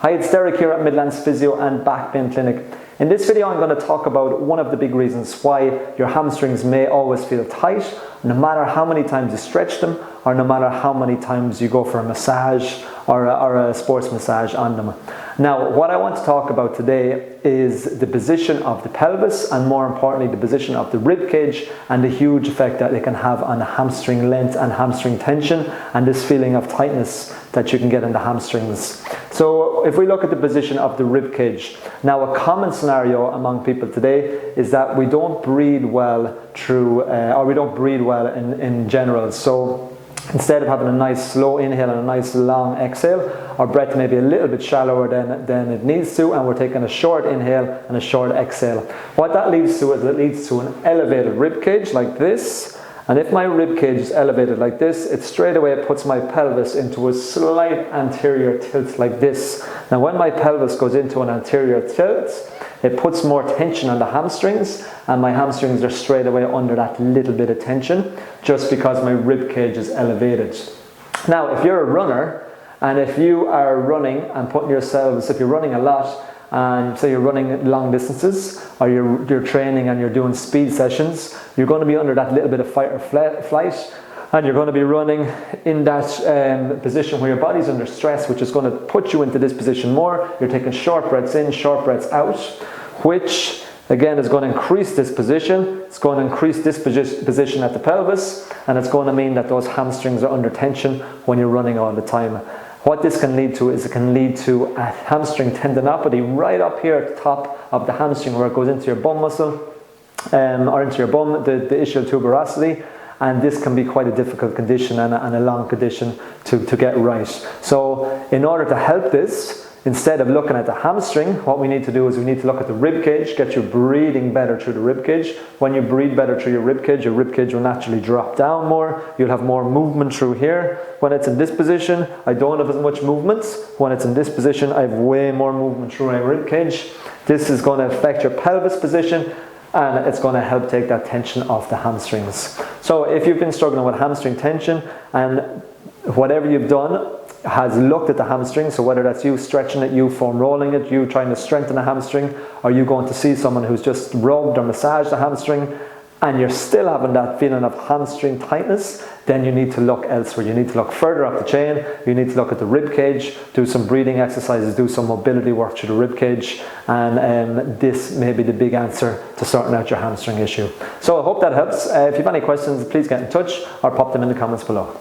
Hi, it's Derek here at Midlands Physio and Back Pain Clinic. In this video I'm going to talk about one of the big reasons why your hamstrings may always feel tight, no matter how many times you stretch them or no matter how many times you go for a massage or a sports massage on them. Now, what I want to talk about today is the position of the pelvis and more importantly the position of the rib cage and the huge effect that it can have on the hamstring length and hamstring tension and this feeling of tightness that you can get in the hamstrings. So if we look at the position of the rib cage, now a common scenario among people today is that we don't breathe well through, or we don't breathe well in general. So instead of having a nice slow inhale and a nice long exhale, our breath may be a little bit shallower than it needs to, and we're taking a short inhale and a short exhale. What that leads to is it leads to an elevated rib cage like this. And if my rib cage is elevated like this, it straight away puts my pelvis into a slight anterior tilt like this. Now when my pelvis goes into an anterior tilt, it puts more tension on the hamstrings, and my hamstrings are straight away under that little bit of tension just because my rib cage is elevated. Now if you're a runner, and if you are running and putting yourselves, if you're running a lot, and say you're running long distances or you're training and you're doing speed sessions, you're going to be under that little bit of fight or flight, and you're going to be running in that position where your body's under stress, which is going to put you into this position more. You're taking short breaths in, short breaths out, which again is going to increase this position. It's going to increase this position at the pelvis, and it's going to mean that those hamstrings are under tension when you're running all the time. What this can lead to is it can lead to a hamstring tendinopathy right up here at the top of the hamstring where it goes into your bum muscle or into your bum, the ischial tuberosity, and this can be quite a difficult condition and a long condition to get right. So in order to help this, instead of looking at the hamstring, what we need to do is we need to look at the rib cage, get you breathing better through the rib cage. When you breathe better through your rib cage will naturally drop down more. You'll have more movement through here. When it's in this position, I don't have as much movement. When it's in this position, I have way more movement through my rib cage. This is going to affect your pelvis position, and it's going to help take that tension off the hamstrings. So if you've been struggling with hamstring tension and whatever you've done has looked at the hamstring, so whether that's you stretching it, you foam rolling it, you trying to strengthen the hamstring, or you going to see someone who's just rubbed or massaged the hamstring, and you're still having that feeling of hamstring tightness, then you need to look elsewhere. You need to look further up the chain. You need to look at the rib cage, do some breathing exercises, do some mobility work through the rib cage, and this may be the big answer to sorting out your hamstring issue. So I hope that helps. If you have any questions, please get in touch or pop them in the comments below.